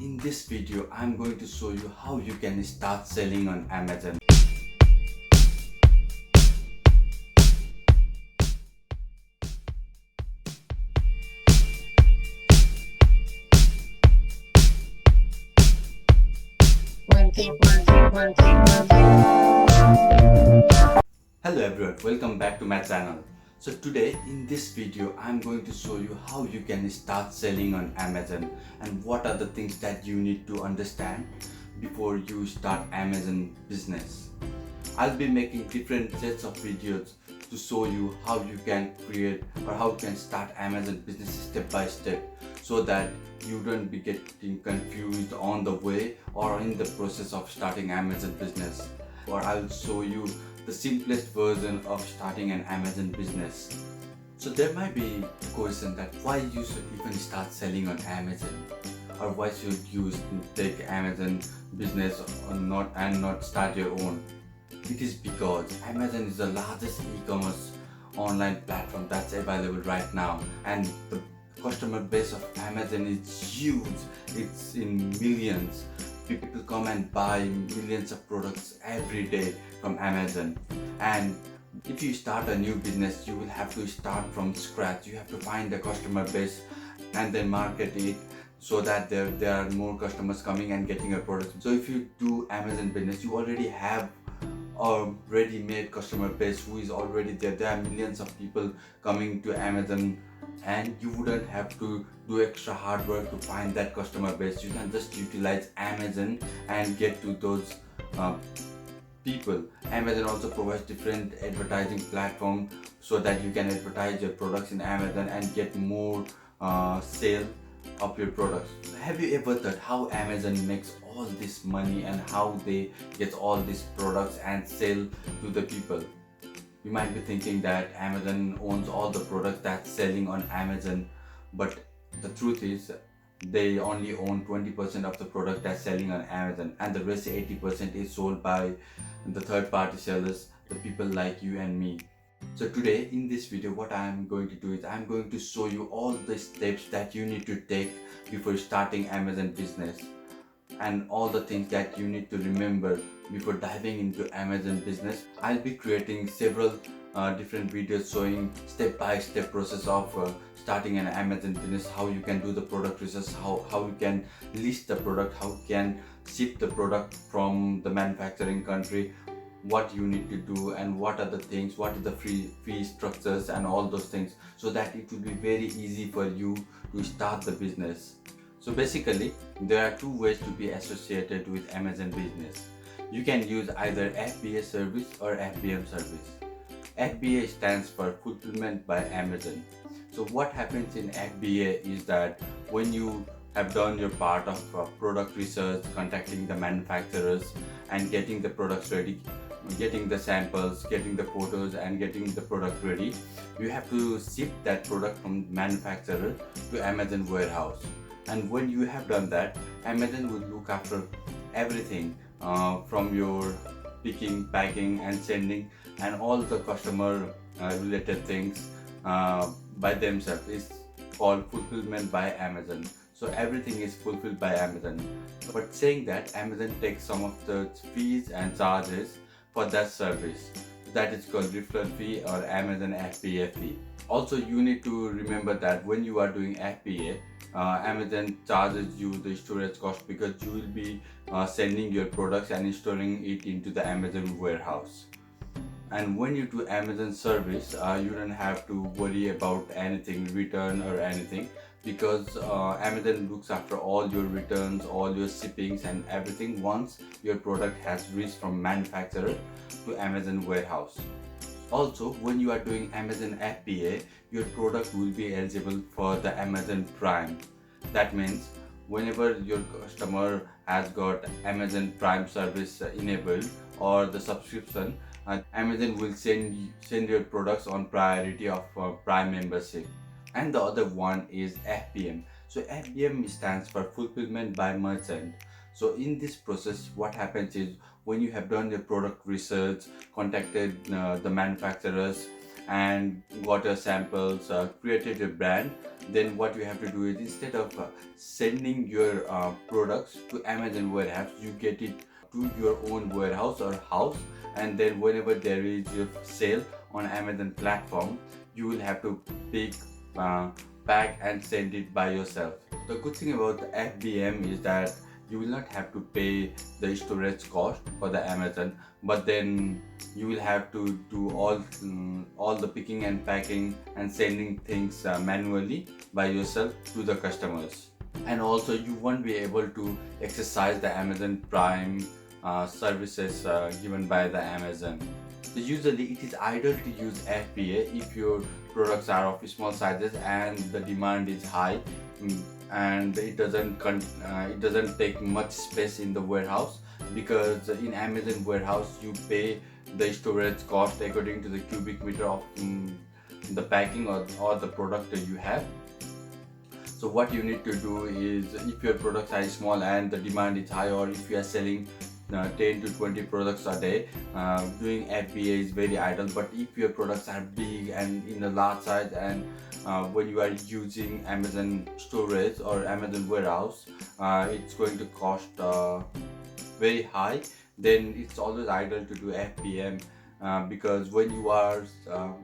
in this video I'm going to show you how you can start selling on Amazon. Hello everyone, welcome back to my channel. So today in this video I'm going to show you how you can start selling on Amazon and what are the things that you need to understand before you start Amazon business. I'll be making different sets of videos to show you how you can create or how you can start Amazon business step by step, so that you don't be getting confused on the way or in the process of starting Amazon business. Or I'll show you the simplest version of starting an Amazon business. So there might be a question that why you should even start selling on Amazon, or why should you take Amazon business or not start your own. It is because Amazon is the largest e-commerce online platform that's available right now, and the customer base of Amazon is huge. It's in millions. People come and buy millions of products every day from Amazon. And if you start a new business, you will have to start from scratch. You have to find a customer base and then market it so that there are more customers coming and getting your products. So if you do Amazon business, you already have a ready-made customer base who is already there. There are millions of people coming to Amazon, and you wouldn't have to do extra hard work to find that customer base. You can just utilize Amazon and get to those people. Amazon also provides different advertising platforms so that you can advertise your products in Amazon and get more sale of your products. Have you ever thought how Amazon makes all this money and how they get all these products and sell to the people? You might be thinking that Amazon owns all the products that's selling on Amazon, but the truth is they only own 20% of the product that's selling on Amazon, and the rest 80% is sold by the third-party sellers, the people like you and me. So today in this video what I'm going to do is I'm going to show you all the steps that you need to take before starting Amazon business, and all the things that you need to remember before diving into Amazon business. I'll be creating several different videos showing step-by-step process of starting an Amazon business, how you can do the product research, how you can list the product, how you can ship the product from the manufacturing country, what you need to do, and what are the things, what are the fee structures and all those things, so that it will be very easy for you to start the business. So basically, there are two ways to be associated with Amazon business. You can use either FBA service or FBM service. FBA stands for Fulfillment by Amazon. So what happens in FBA is that when you have done your part of product research, contacting the manufacturers and getting the products ready, getting the samples, getting the photos and getting the product ready, you have to ship that product from manufacturer to Amazon warehouse. And when you have done that, Amazon will look after everything from your picking, packing and sending, and all the customer related things by themselves. Is called Fulfillment by Amazon. So everything is fulfilled by Amazon. But saying that, Amazon takes some of the fees and charges for that service. That is called referral fee or Amazon FBA fee. Also, you need to remember that when you are doing FBA, Amazon charges you the storage cost, because you will be sending your products and storing it into the Amazon warehouse. And when you do Amazon service, you don't have to worry about anything, return or anything, because Amazon looks after all your returns, all your shippings and everything once your product has reached from manufacturer to Amazon warehouse. Also, when you are doing Amazon FBA, your product will be eligible for the Amazon Prime. That means whenever your customer has got Amazon Prime service enabled or the subscription, Amazon will send your products on priority of Prime membership. And the other one is FBM. So FBM stands for Fulfillment by Merchant. So in this process, what happens is when you have done your product research, contacted the manufacturers and got your samples, created a brand, then what you have to do is instead of sending your products to Amazon warehouse, you get it to your own warehouse or house, and then whenever there is a sale on Amazon platform, you will have to pick, pack and send it by yourself. The good thing about the FBM is that you will not have to pay the storage cost for the Amazon, but then you will have to do all the picking and packing and sending things manually by yourself to the customers. And also you won't be able to exercise the Amazon Prime services given by the Amazon. So usually it is ideal to use FBA if your products are of small sizes and the demand is high, and it doesn't take much space in the warehouse, because in Amazon warehouse you pay the storage cost according to the cubic meter of the packing or the product that you have. So what you need to do is, if your products are small and the demand is high, or if you are selling 10 to 20 products a day, doing FBA is very ideal. But if your products are big and in a large size, and when you are using Amazon storage or Amazon warehouse, it's going to cost very high, then it's always ideal to do FBM, because when you are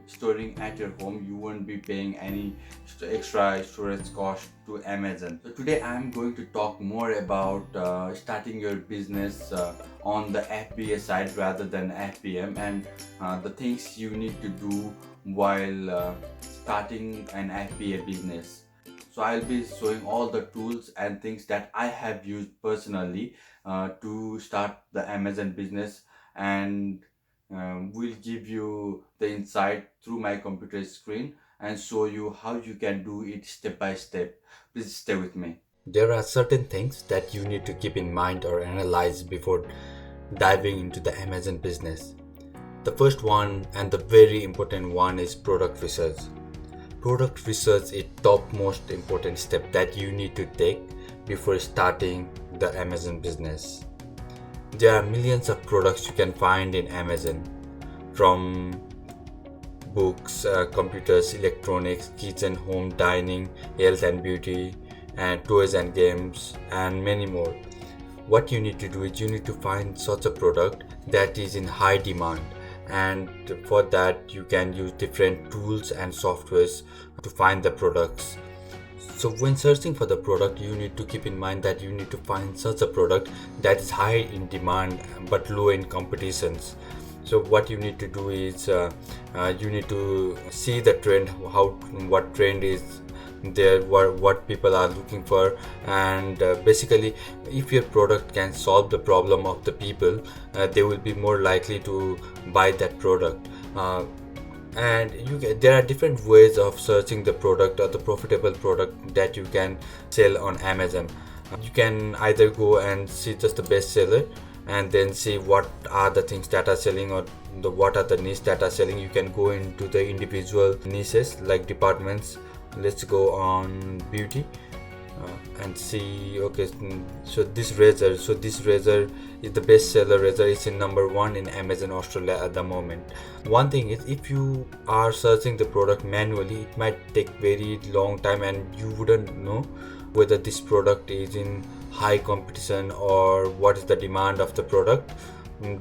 storing at your home, you won't be paying any extra storage cost to Amazon. So today I am going to talk more about starting your business on the FBA side rather than FBM, and the things you need to do while starting an FBA business. So I'll be showing all the tools and things that I have used personally to start the Amazon business, and will give you the insight through my computer screen and show you how you can do it step by step. Please stay with me. There are certain things that you need to keep in mind or analyze before diving into the Amazon business. The first one and the very important one is product research. Product research is top most important step that you need to take before starting the Amazon business. There are millions of products you can find in Amazon, from books, computers, electronics, kitchen, home, dining, health and beauty, and toys and games, and many more. What you need to do is you need to find such a product that is in high demand, and for that you can use different tools and softwares to find the products. So when searching for the product, you need to keep in mind that you need to find such a product that is high in demand but low in competitions. So what you need to do is you need to see the trend, what trend is there, what people are looking for, and basically if your product can solve the problem of the people, they will be more likely to buy that product. And there are different ways of searching the product or the profitable product that you can sell on Amazon. You can either go and see just the best seller and then see what are the things that are selling, or what are the niche that are selling. You can go into the individual niches like departments. Let's go on beauty and see. Okay, so this razor is the best seller razor. It's in number 1 in Amazon Australia at the moment. One thing is, if you are searching the product manually, it might take very long time and you wouldn't know whether this product is in high competition or what is the demand of the product.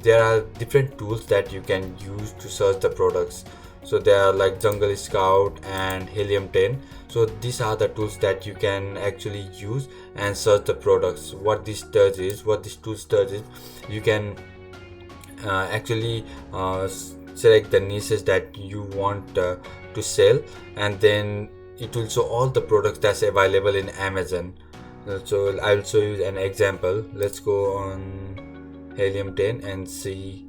There are different tools that you can use to search the products. So they are like Jungle Scout and Helium 10. So these are the tools that you can actually use and search the products. What this tools does is you can actually select the niches that you want to sell, and then it will show all the products that's available in Amazon. So I'll show you an example. Let's go on Helium 10 and see.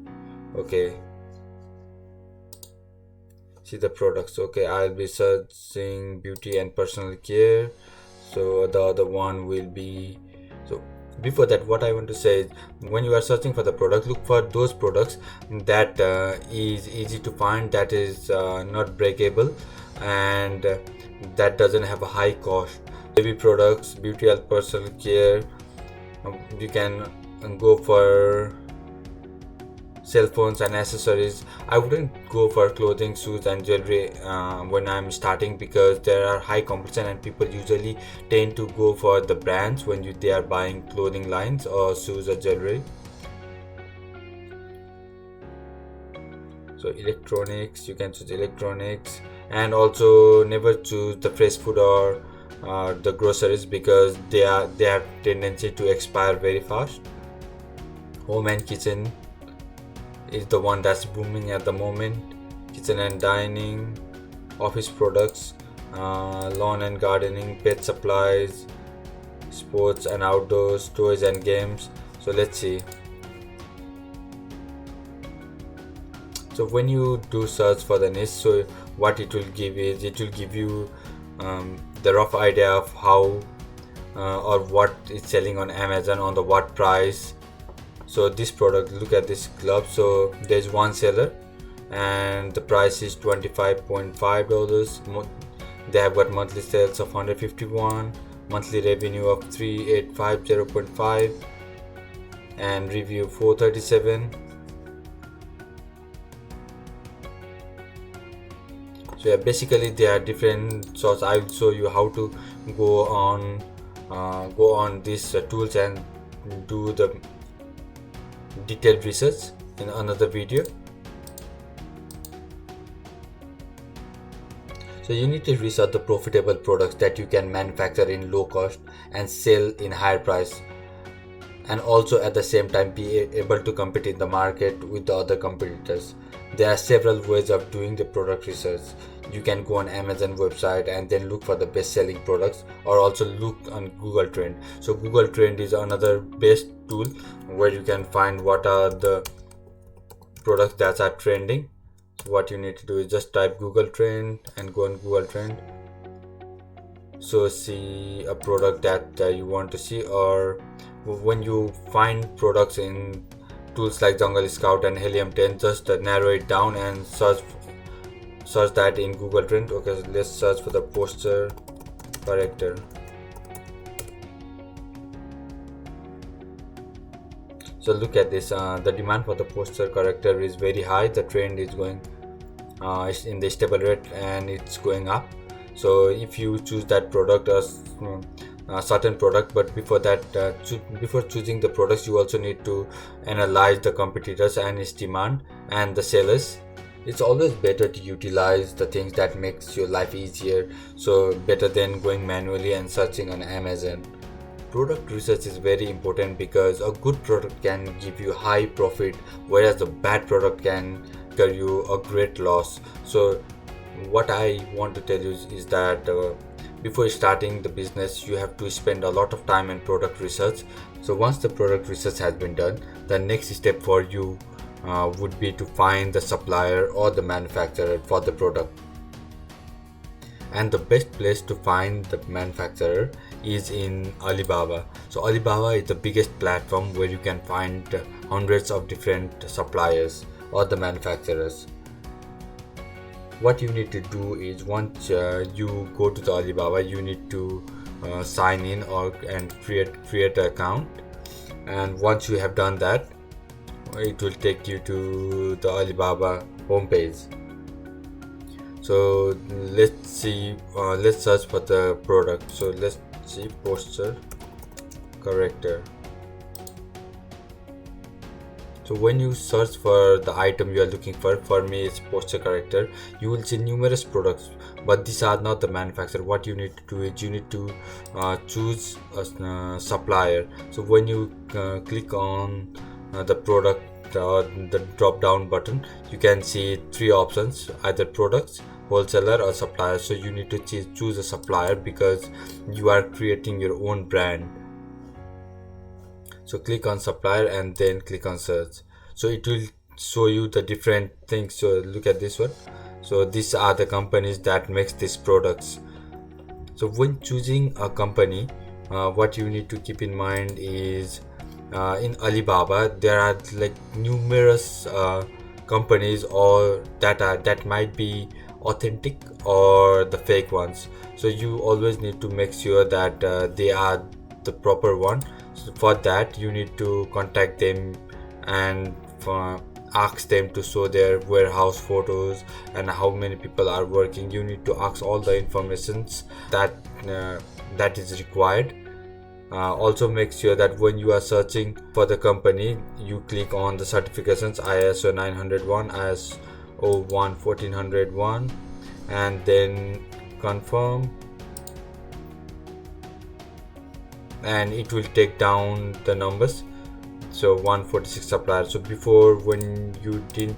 Okay, see the products. Okay, I'll be searching beauty and personal care. So the other one will be, so before that, what I want to say is, when you are searching for the product, look for those products that is easy to find, that is not breakable, and that doesn't have a high cost. Baby products, beauty and personal care, you can go for cell phones and accessories. I wouldn't go for clothing, shoes and jewelry when I'm starting, because there are high competition and people usually tend to go for the brands when they are buying clothing lines or shoes or jewelry. So electronics, you can choose electronics, and also never choose the fresh food or the groceries, because they have tendency to expire very fast. Home and kitchen is the one that's booming at the moment. Kitchen and dining, office products, lawn and gardening, pet supplies, sports and outdoors, toys and games. So let's see. So when you do search for the niche, so what it will give is, it will give you the rough idea of how or what is selling on Amazon, on the what price. So this product, look at this glove. So there's one seller and the price is $25.5. They have got monthly sales of 151, monthly revenue of 3850.5, and review 437. So yeah, basically there are different sorts. I will show you how to go on these tools and do the detailed research in another video. So you need to research the profitable products that you can manufacture in low cost and sell in higher price, and also at the same time be able to compete in the market with the other competitors. There are several ways of doing the product research. You can go on Amazon website and then look for the best selling products, or also look on Google Trend. So Google Trend is another best tool where you can find what are the products that are trending. So what you need to do is just type Google Trend and go on Google Trend. So see a product that you want to see, or when you find products in tools like Jungle Scout and Helium 10, just narrow it down and search that in Google Trend. Okay, so let's search for the posture corrector. So look at this, the demand for the posture corrector is very high. The trend is going it's in the stable rate and it's going up. So if you choose that product as a certain product, but before that, before choosing the products, you also need to analyze the competitors and its demand and the sellers. It's always better to utilize the things that makes your life easier, so better than going manually and searching on Amazon. Product research is very important because a good product can give you high profit, whereas a bad product can give you a great loss. So what I want to tell you is that before starting the business, you have to spend a lot of time in product research. So once the product research has been done, the next step for you would be to find the supplier or the manufacturer for the product. And the best place to find the manufacturer is in Alibaba. So Alibaba is the biggest platform where you can find hundreds of different suppliers or the manufacturers. What you need to do is, once you go to the Alibaba, you need to sign in and create an account. And once you have done that, it will take you to the Alibaba homepage. So let's see, let's search for the product. So let's see posture corrector. So when you search for the item you are looking for me it's posture corrector, you will see numerous products, but these are not the manufacturer. What you need to do is you need to choose a supplier. So when you click on the product or the drop down button, you can see three options: either products, wholesaler or supplier. So you need to choose a supplier because you are creating your own brand. So click on supplier and then click on search. So it will show you the different things. So look at this one. So these are the companies that makes these products. So when choosing a company, what you need to keep in mind is in Alibaba there are like numerous companies or that might be authentic or the fake ones. So you always need to make sure that they are the proper one. So for that you need to contact them and ask them to show their warehouse photos and how many people are working. You need to ask all the informations that is required. Also make sure that when you are searching for the company, you click on the certifications ISO 901, ISO 1401, and then confirm, and it will take down the numbers. So 146 suppliers. So before, when you didn't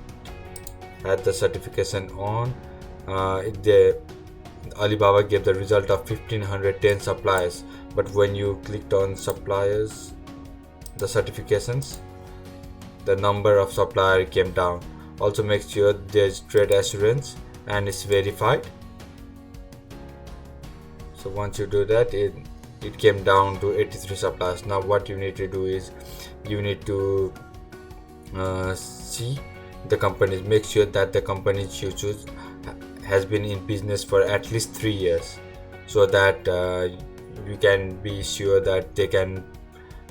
had the certification on, the Alibaba gave the result of 1510 suppliers, but when you clicked on suppliers, the certifications, the number of supplier came down. Also make sure there's trade assurance and it's verified. So once you do that, it came down to 83 suppliers. Now what you need to do is you need to see the companies. Make sure that the companies you choose has been in business for at least 3 years, so that you can be sure that they can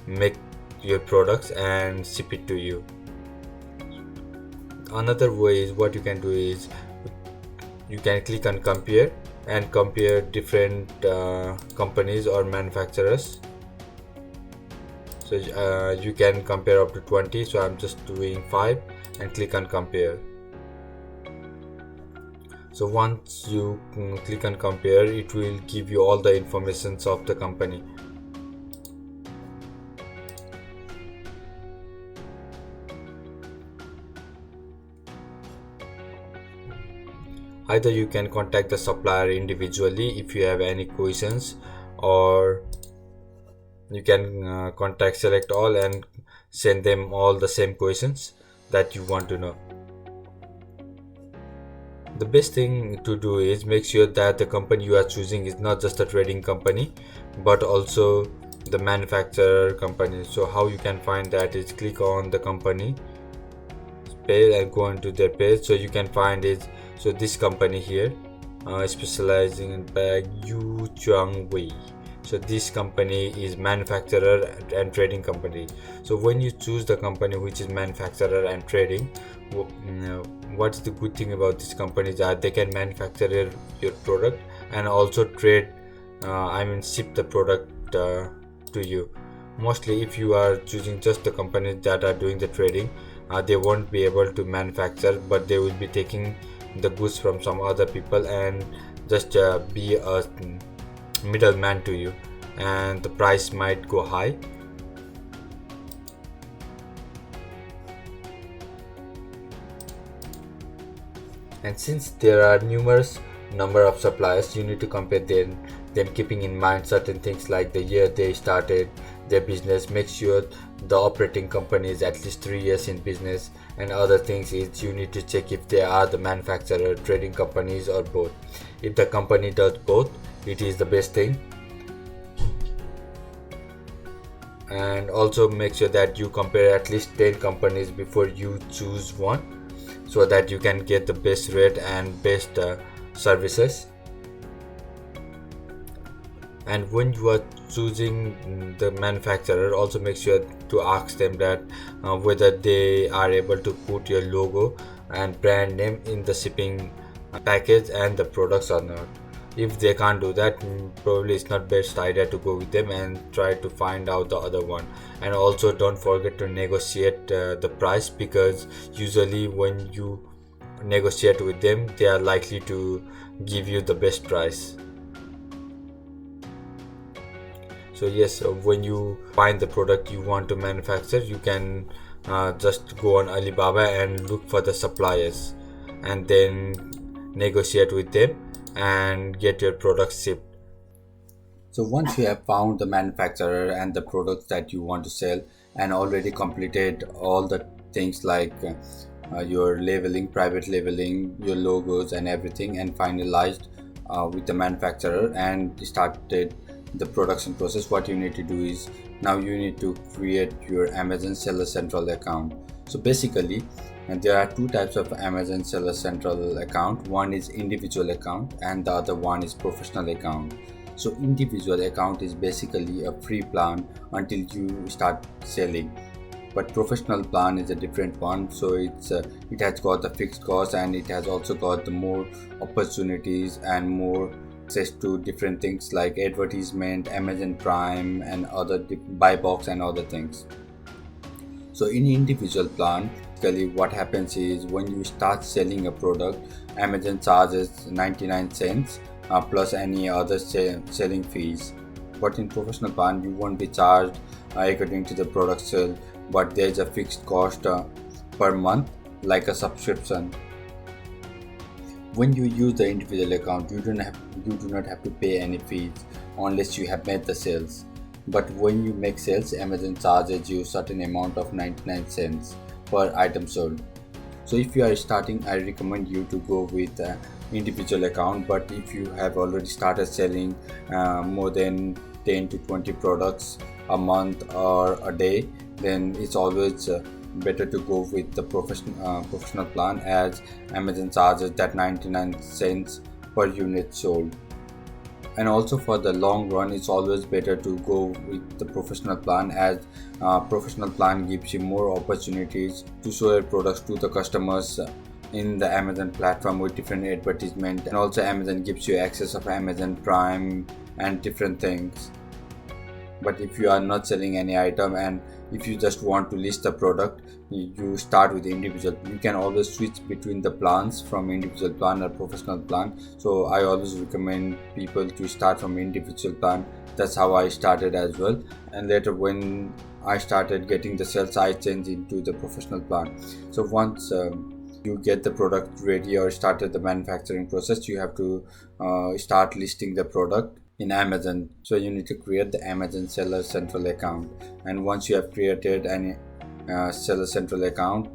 make your products and ship it to you. Another way is, what you can do is you can click on compare and compare different companies or manufacturers. So you can compare up to 20, so I'm just doing 5 and click on compare. So once you click on compare, it will give you all the informations of the company. Either you can contact the supplier individually if you have any questions, or you can contact select all and send them all the same questions that you want to know. The best thing to do is make sure that the company you are choosing is not just a trading company, but also the manufacturer company. So how you can find that is click on the company page and go into their page. So you can find is, so this company here, specializing in bag Yu Wei. So this company is manufacturer and trading company. So when you choose the company which is manufacturer and trading, what's the good thing about this company is that they can manufacture your product and also trade, ship the product to you. Mostly if you are choosing just the companies that are doing the trading, they won't be able to manufacture, but they will be taking the goods from some other people and just be a middleman to you, and the price might go high. And since there are numerous number of suppliers, you need to compare them keeping in mind certain things like the year they started their business. Make sure the operating company is at least 3 years in business, and other things is you need to check if they are the manufacturer, trading companies, or both. If the company does both, it is the best thing. And also make sure that you compare at least 10 companies before you choose one, so that you can get the best rate and best services. And when you are choosing the manufacturer, also make sure to ask them that whether they are able to put your logo and brand name in the shipping package and the products or not. If they can't do that, probably it's not best idea to go with them, and try to find out the other one. And also don't forget to negotiate the price, because usually when you negotiate with them, they are likely to give you the best price. So yes, when you find the product you want to manufacture, you can just go on Alibaba and look for the suppliers, and then negotiate with them and get your product shipped. So once you have found the manufacturer and the products that you want to sell, and already completed all the things like your labeling, private labeling, your logos and everything, and finalized with the manufacturer and started the production process, what you need to do is, now you need to create your Amazon Seller Central account. So basically there are two types of Amazon Seller Central account. One is individual account and the other one is professional account. So individual account is basically a free plan until you start selling. But professional plan is a different one. So it has got the fixed cost, and it has also got the more opportunities and more access to different things like advertisement, Amazon Prime, and other buy box and other things. So in individual plan, basically what happens is when you start selling a product, Amazon charges 99 cents plus any other selling fees. But in professional plan, you won't be charged according to the product sale, but there's a fixed cost per month, like a subscription. When you use the individual account, you do not have to pay any fees unless you have made the sales. But when you make sales, Amazon charges you certain amount of 99 cents per item sold. So if you are starting, I recommend you to go with individual account. But if you have already started selling more than 10 to 20 products a month or a day, then it's always better to go with the professional plan, as Amazon charges that 99 cents per unit sold. And also for the long run, it's always better to go with the professional plan, as professional plan gives you more opportunities to show your products to the customers in the Amazon platform with different advertisement, and also Amazon gives you access of Amazon Prime and different things. But if you are not selling any item and if you just want to list the product, you start with individual. You can always switch between the plans from individual plan or professional plan. So I always recommend people to start from individual plan. That's how I started as well. And later when I started getting the sales, I changed into the professional plan. So once you get the product ready or started the manufacturing process, you have to start listing the product in Amazon. So you need to create the Amazon Seller Central account, and once you have created an Seller Central account,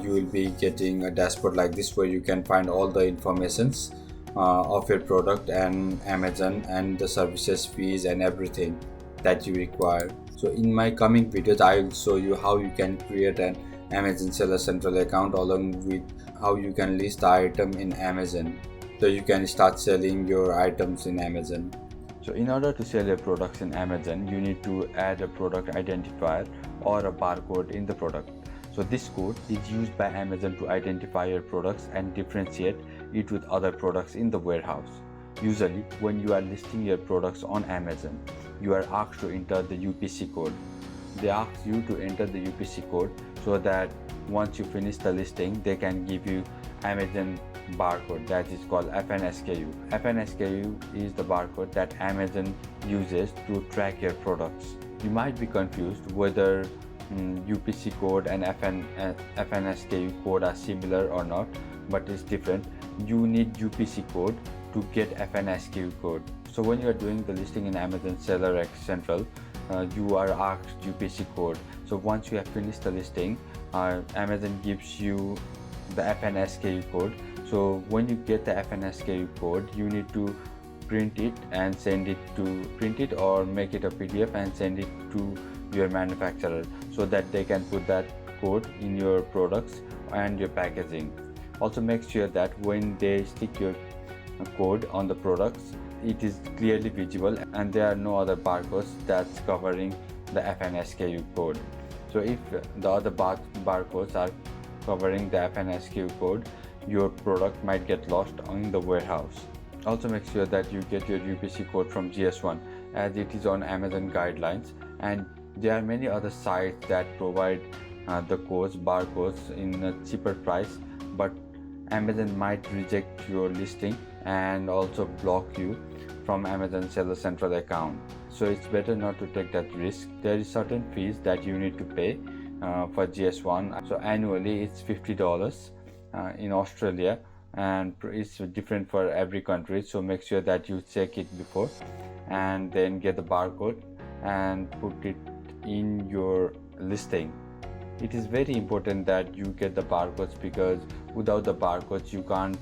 you will be getting a dashboard like this, where you can find all the informations of your product and Amazon and the services, fees, and everything that you require. So in my coming videos, I will show you how you can create an Amazon Seller Central account, along with how you can list the item in Amazon, so you can start selling your items in Amazon. So in order to sell your products in Amazon, you need to add a product identifier or a barcode in the product. So this code is used by Amazon to identify your products and differentiate it with other products in the warehouse. Usually, when you are listing your products on Amazon, you are asked to enter the UPC code. They ask you to enter the UPC code so that once you finish the listing, they can give you Amazon barcode, that is called FNSKU. FNSKU is the barcode that Amazon uses to track your products. You might be confused whether UPC code and FNSKU code are similar or not, but it's different. You need UPC code to get FNSKU code. So when you are doing the listing in Amazon Seller Central, you are asked UPC code. So once you have finished the listing, Amazon gives you the FNSKU code. So when you get the FNSKU code, you need to print it and send it or make it a PDF and send it to your manufacturer, so that they can put that code in your products and your packaging. Also make sure that when they stick your code on the products, it is clearly visible and there are no other barcodes that's covering the FNSKU code. So if the other barcodes are covering the FNSKU code, your product might get lost in the warehouse. Also make sure that you get your UPC code from GS1, as it is on Amazon guidelines, and there are many other sites that provide the barcodes in a cheaper price, but Amazon might reject your listing and also block you from Amazon Seller Central account. So it's better not to take that risk. There is certain fees that you need to pay for GS1. So annually it's $50 in Australia, and it's different for every country. So make sure that you check it before and then get the barcode and put it in your listing. It is very important that you get the barcodes, because without the barcodes you can't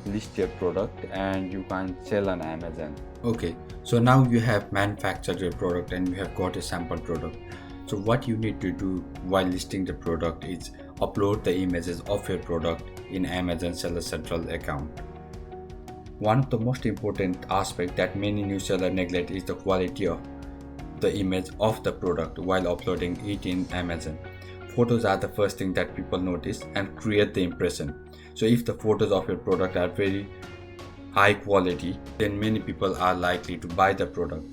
list your product and you can't sell on Amazon. Okay, so now you have manufactured your product and you have got a sample product. So what you need to do while listing the product is upload the images of your product in Amazon Seller Central account. One of the most important aspects that many new sellers neglect is the quality of the image of the product while uploading it in Amazon. Photos are the first thing that people notice and create the impression. So if the photos of your product are very high quality, then many people are likely to buy the product.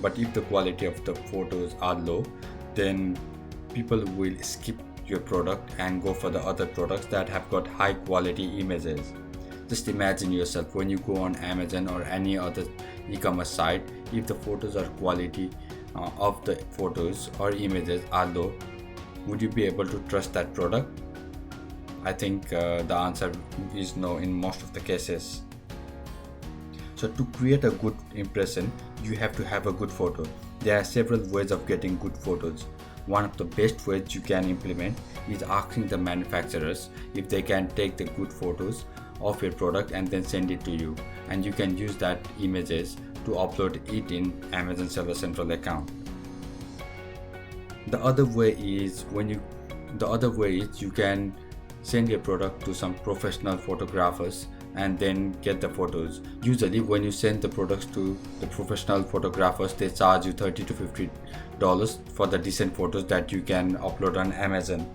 But if the quality of the photos are low, then people will skip your product and go for the other products that have got high quality images. Just imagine yourself when you go on Amazon or any other e-commerce site, if the photos or quality of the photos or images are low, would you be able to trust that product? I think the answer is no in most of the cases. So to create a good impression, you have to have a good photo. There are several ways of getting good photos. One of the best ways you can implement is asking the manufacturers if they can take the good photos of your product and then send it to you, and you can use that images to upload it in Amazon Seller Central account. The other way is you can send your product to some professional photographers and then get the photos. Usually when you send the products to the professional photographers, they charge you $30 to $50 for the decent photos that you can upload on Amazon.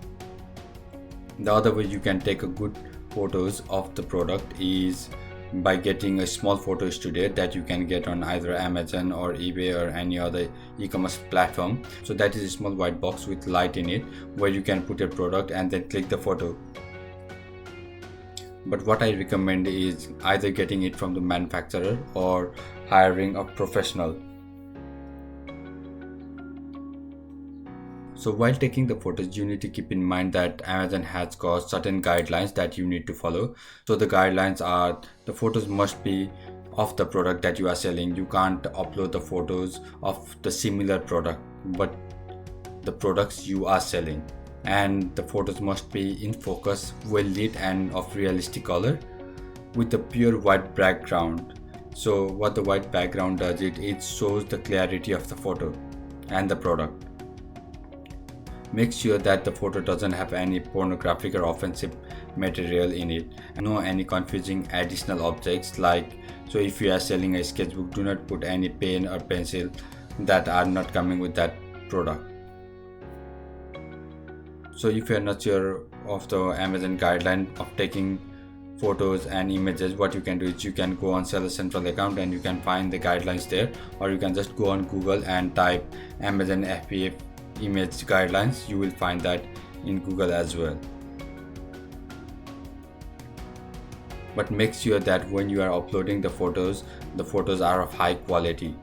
The other way you can take a good photos of the product is by getting a small photo studio that you can get on either Amazon or eBay or any other e-commerce platform. So that is a small white box with light in it where you can put a product and then click the photo. But what I recommend is either getting it from the manufacturer or hiring a professional. So while taking the photos, you need to keep in mind that Amazon has got certain guidelines that you need to follow. So the guidelines are the photos must be of the product that you are selling. You can't upload the photos of the similar product, but the products you are selling. And the photos must be in focus, well lit and of realistic color with a pure white background. So what the white background does, it shows the clarity of the photo and the product. Make sure that the photo doesn't have any pornographic or offensive material in it, and no any confusing additional objects like, so if you are selling a sketchbook, do not put any pen or pencil that are not coming with that product. So if you are not sure of the Amazon guideline of taking photos and images, what you can do is you can go on Seller Central account and you can find the guidelines there, or you can just go on Google and type Amazon FBA image guidelines. You will find that in Google as well. But make sure that when you are uploading the photos are of high quality.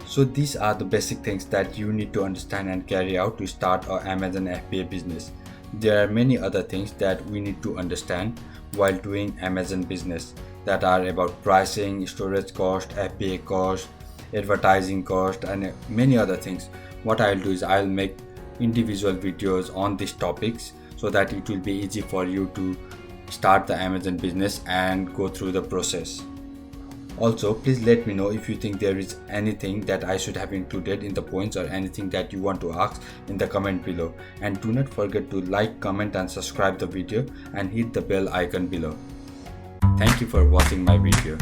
So these are the basic things that you need to understand and carry out to start our Amazon FBA business. There are many other things that we need to understand while doing Amazon business that are about pricing, storage cost, FBA cost, advertising cost, and many other things. What I'll do is I'll make individual videos on these topics so that it will be easy for you to start the Amazon business and go through the process. Also, please let me know if you think there is anything that I should have included in the points or anything that you want to ask in the comment below. And do not forget to like, comment and subscribe the video and hit the bell icon below. Thank you for watching my video.